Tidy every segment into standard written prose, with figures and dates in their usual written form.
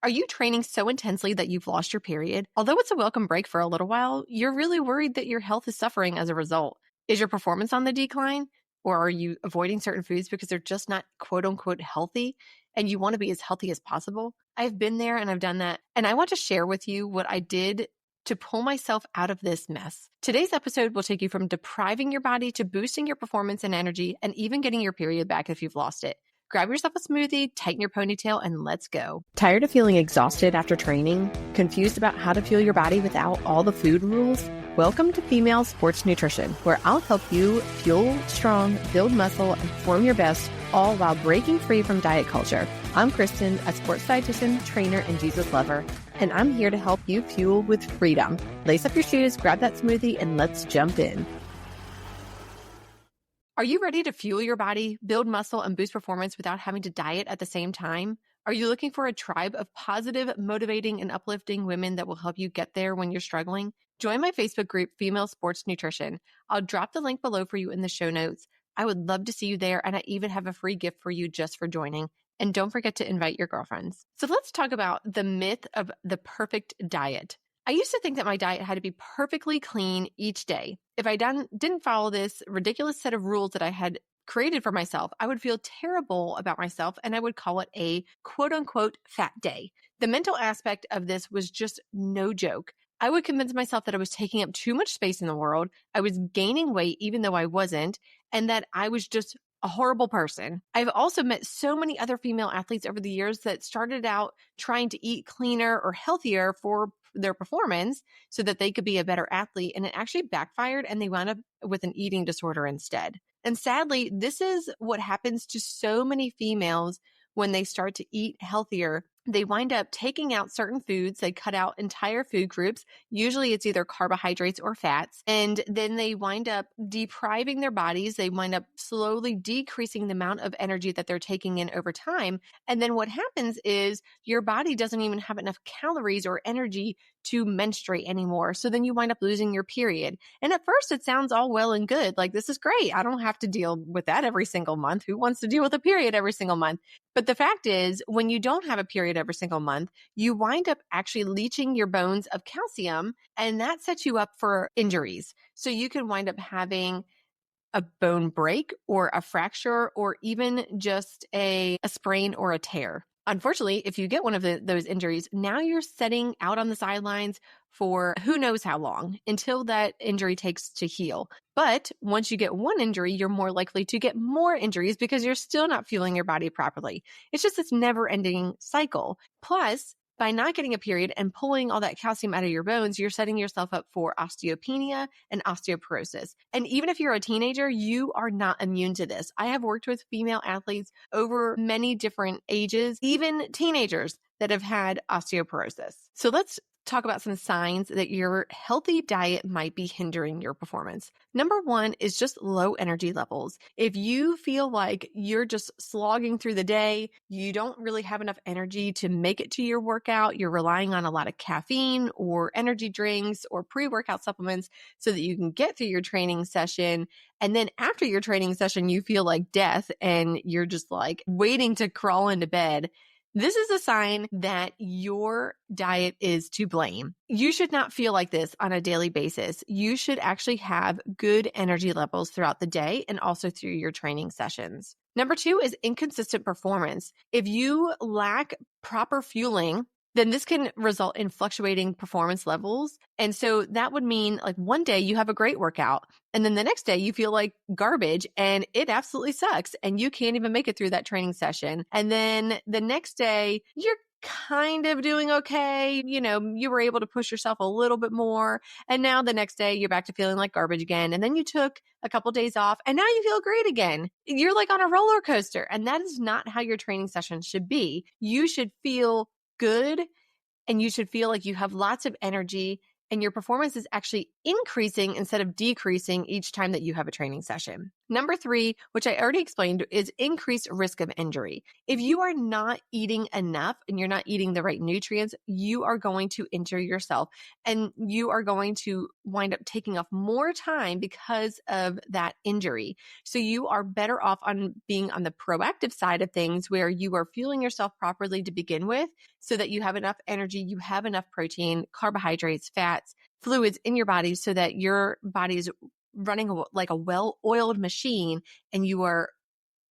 Are you training so intensely that you've lost your period? Although it's a welcome break for a little while, you're really worried that your health is suffering as a result. Is your performance on the decline? Or are you avoiding certain foods because they're just not quote unquote healthy and you want to be as healthy as possible? I've been there and I've done that. And I want to share with you what I did to pull myself out of this mess. Today's episode will take you from depriving your body to boosting your performance and energy and even getting your period back if you've lost it. Grab yourself a smoothie, tighten your ponytail, and let's go. Tired of feeling exhausted after training? Confused about how to fuel your body without all the food rules? Welcome to Female Sports Nutrition, where I'll help you fuel strong, build muscle, and perform your best, all while breaking free from diet culture. I'm Kristen, a sports dietitian, trainer, and Jesus lover, and I'm here to help you fuel with freedom. Lace up your shoes, grab that smoothie, and let's jump in. Are you ready to fuel your body, build muscle, and boost performance without having to diet at the same time? Are you looking for a tribe of positive, motivating, and uplifting women that will help you get there when you're struggling? Join my Facebook group, Female Sports Nutrition. I'll drop the link below for you in the show notes. I would love to see you there, and I even have a free gift for you just for joining. And don't forget to invite your girlfriends. So let's talk about the myth of the perfect diet. I used to think that my diet had to be perfectly clean each day. If I didn't follow this ridiculous set of rules that I had created for myself, I would feel terrible about myself and I would call it a quote unquote fat day. The mental aspect of this was just no joke. I would convince myself that I was taking up too much space in the world. I was gaining weight even though I wasn't, and that I was just a horrible person. I've also met so many other female athletes over the years that started out trying to eat cleaner or healthier for their performance so that they could be a better athlete. And it actually backfired and they wound up with an eating disorder instead. And sadly, this is what happens to so many females when they start to eat healthier. They wind up taking out certain foods. They cut out entire food groups. Usually it's either carbohydrates or fats. And then they wind up depriving their bodies. They wind up slowly decreasing the amount of energy that they're taking in over time. And then what happens is your body doesn't even have enough calories or energy to menstruate anymore. So then you wind up losing your period. And at first it sounds all well and good. Like, this is great. I don't have to deal with that every single month. Who wants to deal with a period every single month? But the fact is, when you don't have a period every single month, you wind up actually leaching your bones of calcium, and that sets you up for injuries. So you can wind up having a bone break or a fracture or even just a sprain or a tear. Unfortunately, if you get one of those injuries, now you're setting out on the sidelines for who knows how long until that injury takes to heal. But once you get one injury, you're more likely to get more injuries because you're still not fueling your body properly. It's just this never-ending cycle. Plus, by not getting a period and pulling all that calcium out of your bones, you're setting yourself up for osteopenia and osteoporosis. And even if you're a teenager, you are not immune to this. I have worked with female athletes over many different ages, even teenagers that have had osteoporosis. So let's talk about some signs that your healthy diet might be hindering your performance. Number one is just low energy levels. If you feel like you're just slogging through the day, you don't really have enough energy to make it to your workout, you're relying on a lot of caffeine or energy drinks or pre-workout supplements so that you can get through your training session. And then after your training session, you feel like death and you're just like waiting to crawl into bed. This is a sign that your diet is to blame. You should not feel like this on a daily basis. You should actually have good energy levels throughout the day and also through your training sessions. Number two is inconsistent performance. If you lack proper fueling, then this can result in fluctuating performance levels. And so that would mean like one day you have a great workout and then the next day you feel like garbage and it absolutely sucks and you can't even make it through that training session. And then the next day you're kind of doing okay. You know, you were able to push yourself a little bit more. And now the next day you're back to feeling like garbage again. And then you took a couple days off and now you feel great again. You're like on a roller coaster. And that is not how your training session should be. You should feel good and you should feel like you have lots of energy and your performance is actually increasing instead of decreasing each time that you have a training session. Number 3, which I already explained, is increased risk of injury. If you are not eating enough and you're not eating the right nutrients, you are going to injure yourself and you are going to wind up taking off more time because of that injury. So you are better off on being on the proactive side of things where you are fueling yourself properly to begin with so that you have enough energy, you have enough protein, carbohydrates, fats, fluids in your body so that your body is running like a well-oiled machine and you are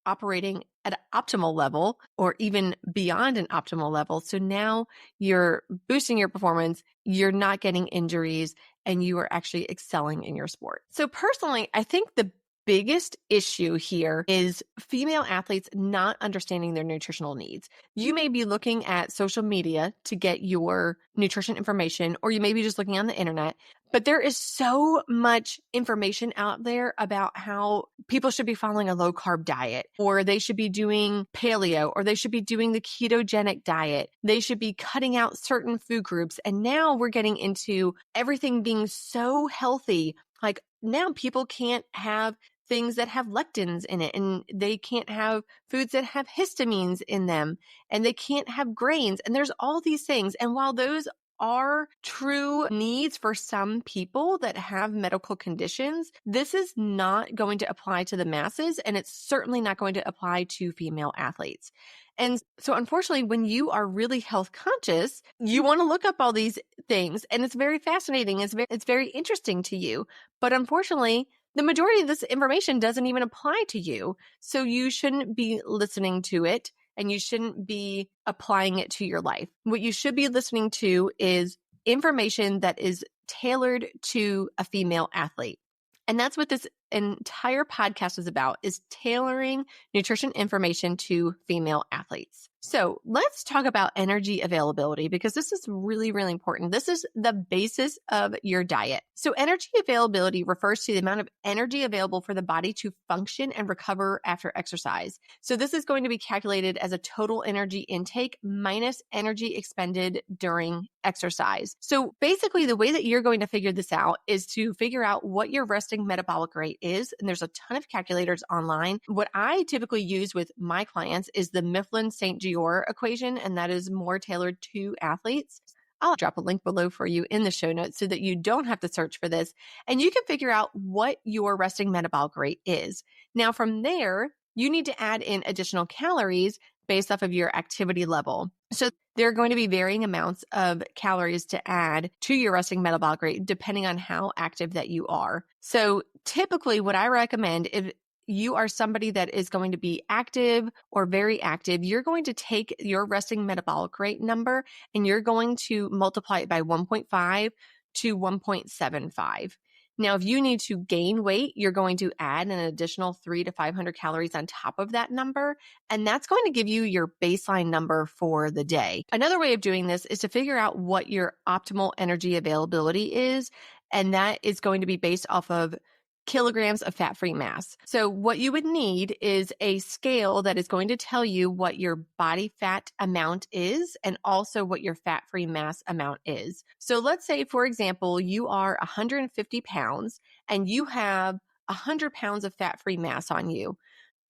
operating at an optimal level or even beyond an optimal level. So now you're boosting your performance, you're not getting injuries, and you are actually excelling in your sport. So personally, I think the biggest issue here is female athletes not understanding their nutritional needs. You may be looking at social media to get your nutrition information, or you may be just looking on the internet, but there is so much information out there about how people should be following a low carb diet, or they should be doing paleo, or they should be doing the ketogenic diet. They should be cutting out certain food groups. And now we're getting into everything being so healthy. Like now people can't have things that have lectins in it, and they can't have foods that have histamines in them, and they can't have grains. And there's all these things. And while those are true needs for some people that have medical conditions, this is not going to apply to the masses, and it's certainly not going to apply to female athletes. And so unfortunately, when you are really health conscious, you want to look up all these things, and it's very fascinating. It's very interesting to you. But unfortunately, the majority of this information doesn't even apply to you. So you shouldn't be listening to it and you shouldn't be applying it to your life. What you should be listening to is information that is tailored to a female athlete. And that's what this entire podcast is about, is tailoring nutrition information to female athletes. So let's talk about energy availability, because this is really, really important. This is the basis of your diet. So energy availability refers to the amount of energy available for the body to function and recover after exercise. So this is going to be calculated as a total energy intake minus energy expended during exercise. So basically, the way that you're going to figure this out is to figure out what your resting metabolic rate is. And there's a ton of calculators online. What I typically use with my clients is the Mifflin-St. Jeor equation, and that is more tailored to athletes. I'll drop a link below for you in the show notes so that you don't have to search for this, and you can figure out what your resting metabolic rate is. Now, from there, you need to add in additional calories based off of your activity level. So there are going to be varying amounts of calories to add to your resting metabolic rate depending on how active that you are. So typically what I recommend, if you are somebody that is going to be active or very active, you're going to take your resting metabolic rate number and you're going to multiply it by 1.5 to 1.75. Now, if you need to gain weight, you're going to add an additional 300 to 500 calories on top of that number, and that's going to give you your baseline number for the day. Another way of doing this is to figure out what your optimal energy availability is, and that is going to be based off of kilograms of fat-free mass. So what you would need is a scale that is going to tell you what your body fat amount is and also what your fat-free mass amount is. So let's say, for example, you are 150 pounds and you have 100 pounds of fat-free mass on you.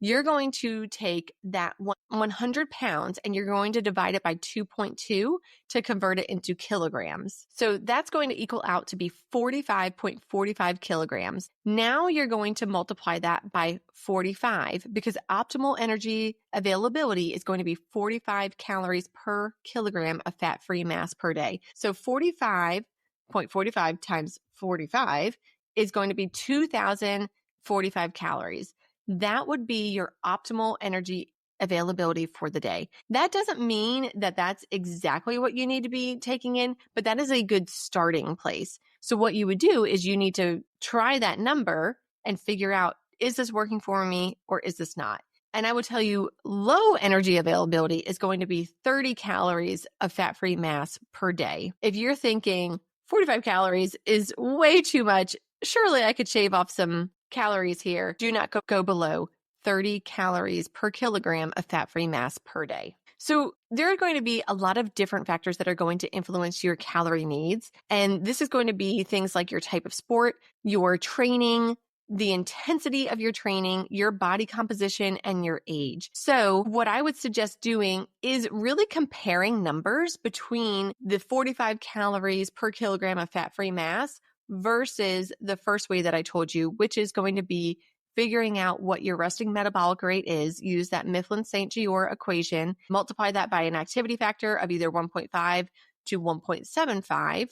You're going to take that 100 pounds and you're going to divide it by 2.2 to convert it into kilograms. So that's going to equal out to be 45.45 kilograms. Now you're going to multiply that by 45 because optimal energy availability is going to be 45 calories per kilogram of fat-free mass per day. So 45.45 times 45 is going to be 2,045 calories. That would be your optimal energy availability for the day. That doesn't mean that that's exactly what you need to be taking in, but that is a good starting place. So what you would do is you need to try that number and figure out, is this working for me or is this not? And I would tell you low energy availability is going to be 30 calories of fat-free mass per day. If you're thinking 45 calories is way too much, surely I could shave off some calories here. Do not go below 30 calories per kilogram of fat-free mass per day. So there are going to be a lot of different factors that are going to influence your calorie needs. And this is going to be things like your type of sport, your training, the intensity of your training, your body composition, and your age. So what I would suggest doing is really comparing numbers between the 45 calories per kilogram of fat-free mass versus the first way that I told you, which is going to be figuring out what your resting metabolic rate is. Use that Mifflin-St. Jeor equation, multiply that by an activity factor of either 1.5 to 1.75,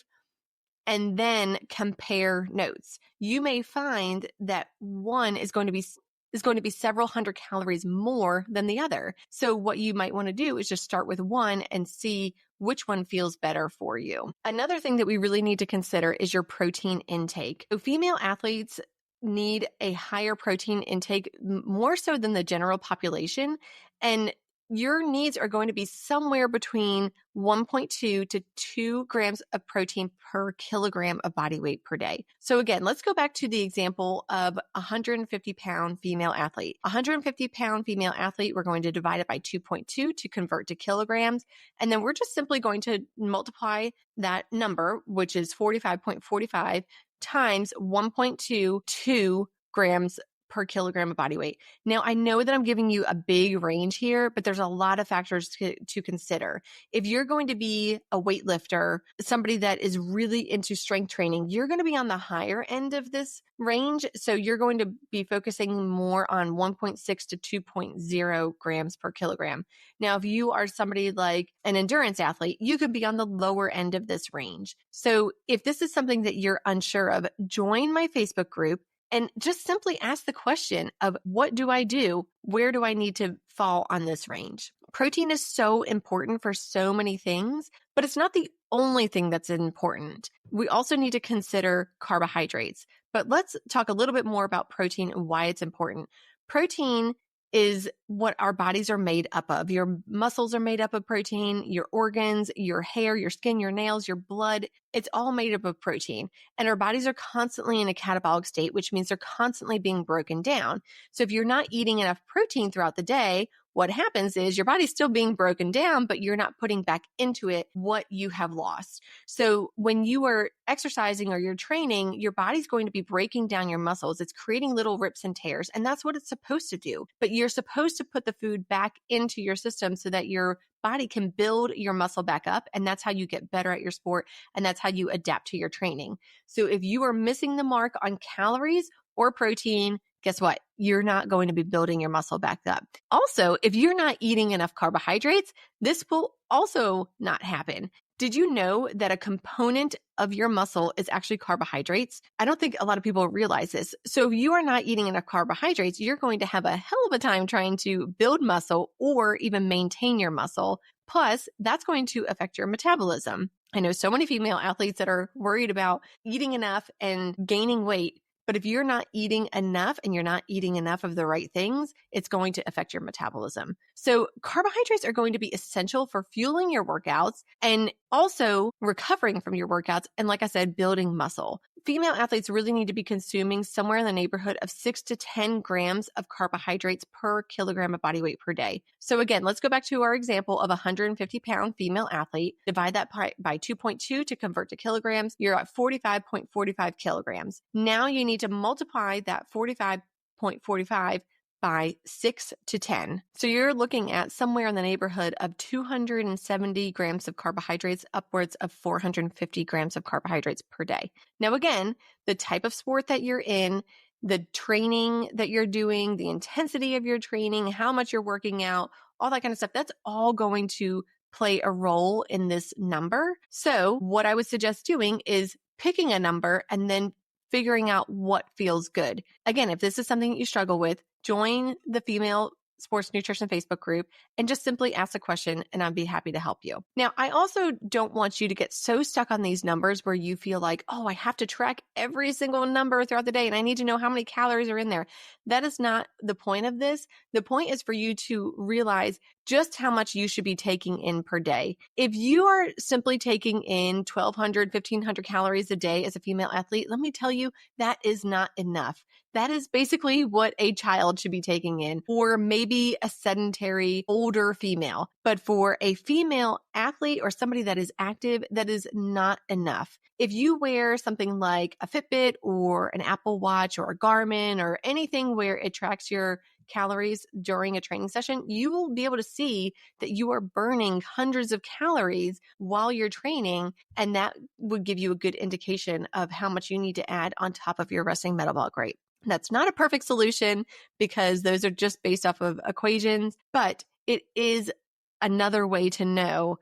and then compare notes. You may find that one is going to be several hundred calories more than the other. So what you might want to do is just start with one and see which one feels better for you. Another thing that we really need to consider is your protein intake. So female athletes need a higher protein intake more so than the general population, and your needs are going to be somewhere between 1.2 to 2 grams of protein per kilogram of body weight per day. So again, let's go back to the example of a 150-pound female athlete. 150-pound female athlete, we're going to divide it by 2.2 to convert to kilograms. And then we're just simply going to multiply that number, which is 45.45, times 1.22 grams per kilogram of body weight. Now, I know that I'm giving you a big range here, but there's a lot of factors to consider. If you're going to be a weightlifter, somebody that is really into strength training, you're going to be on the higher end of this range. So you're going to be focusing more on 1.6 to 2.0 grams per kilogram. Now, if you are somebody like an endurance athlete, you could be on the lower end of this range. So if this is something that you're unsure of, join my Facebook group and just simply ask the question of, what do I do? Where do I need to fall on this range? Protein is so important for so many things, but it's not the only thing that's important. We also need to consider carbohydrates. But let's talk a little bit more about protein and why it's important. Protein is what our bodies are made up of. Your muscles are made up of protein, your organs, your hair, your skin, your nails, your blood. It's all made up of protein. And our bodies are constantly in a catabolic state, which means they're constantly being broken down. So if you're not eating enough protein throughout the day, what happens is your body's still being broken down, but you're not putting back into it what you have lost. So when you are exercising or you're training, your body's going to be breaking down your muscles. It's creating little rips and tears, and that's what it's supposed to do. But you're supposed to put the food back into your system so that your body can build your muscle back up. And that's how you get better at your sport. And that's how you adapt to your training. So if you are missing the mark on calories or protein, guess what? You're not going to be building your muscle back up. Also, if you're not eating enough carbohydrates, this will also not happen. Did you know that a component of your muscle is actually carbohydrates? I don't think a lot of people realize this. So if you are not eating enough carbohydrates, you're going to have a hell of a time trying to build muscle or even maintain your muscle. Plus, that's going to affect your metabolism. I know so many female athletes that are worried about eating enough and gaining weight. But if you're not eating enough and you're not eating enough of the right things, it's going to affect your metabolism. So carbohydrates are going to be essential for fueling your workouts and also recovering from your workouts. And like I said, building muscle. Female athletes really need to be consuming somewhere in the neighborhood of 6 to 10 grams of carbohydrates per kilogram of body weight per day. So again, let's go back to our example of a 150-pound female athlete. Divide that by 2.2 to convert to kilograms. You're at 45.45 kilograms. Now you need to multiply that 45.45 by 6 to 10. So you're looking at somewhere in the neighborhood of 270 grams of carbohydrates, upwards of 450 grams of carbohydrates per day. Now, again, the type of sport that you're in, the training that you're doing, the intensity of your training, how much you're working out, all that kind of stuff, that's all going to play a role in this number. So what I would suggest doing is picking a number and then figuring out what feels good. Again, if this is something that you struggle with, join the Female Sports Nutrition Facebook group and just simply ask a question and I'd be happy to help you. Now, I also don't want you to get so stuck on these numbers where you feel like, oh, I have to track every single number throughout the day and I need to know how many calories are in there. That is not the point of this. The point is for you to realize just how much you should be taking in per day. If you are simply taking in 1,200, 1,500 calories a day as a female athlete, let me tell you, that is not enough. That is basically what a child should be taking in, or maybe a sedentary older female. But for a female athlete or somebody that is active, that is not enough. If you wear something like a Fitbit or an Apple Watch or a Garmin or anything where it tracks your calories during a training session, you will be able to see that you are burning hundreds of calories while you're training. And that would give you a good indication of how much you need to add on top of your resting metabolic rate. That's not a perfect solution because those are just based off of equations, but it is another way to know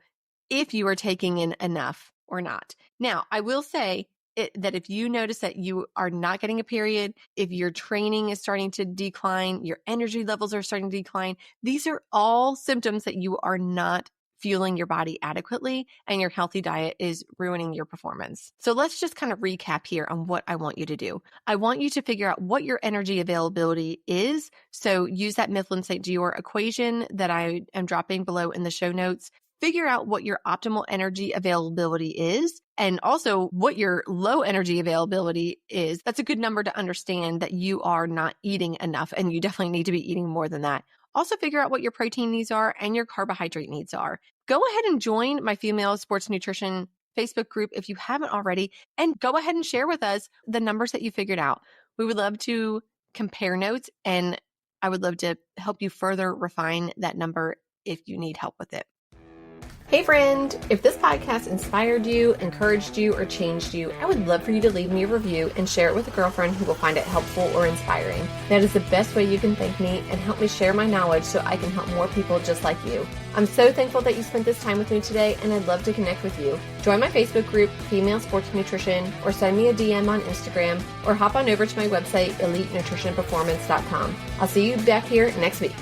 if you are taking in enough or not. Now, I will say that if you notice that you are not getting a period, if your training is starting to decline, your energy levels are starting to decline, these are all symptoms that you are not fueling your body adequately and your healthy diet is ruining your performance. So let's just kind of recap here on what I want you to do. I want you to figure out what your energy availability is. So use that Mifflin St. Jeor equation that I am dropping below in the show notes. Figure out what your optimal energy availability is and also what your low energy availability is. That's a good number to understand that you are not eating enough and you definitely need to be eating more than that. Also figure out what your protein needs are and your carbohydrate needs are. Go ahead and join my Female Sports Nutrition Facebook group if you haven't already, and go ahead and share with us the numbers that you figured out. We would love to compare notes, and I would love to help you further refine that number if you need help with it. Hey friend, if this podcast inspired you, encouraged you, or changed you, I would love for you to leave me a review and share it with a girlfriend who will find it helpful or inspiring. That is the best way you can thank me and help me share my knowledge so I can help more people just like you. I'm so thankful that you spent this time with me today, and I'd love to connect with you. Join my Facebook group, Female Sports Nutrition, or send me a DM on Instagram, or hop on over to my website, elitenutritionperformance.com. I'll see you back here next week.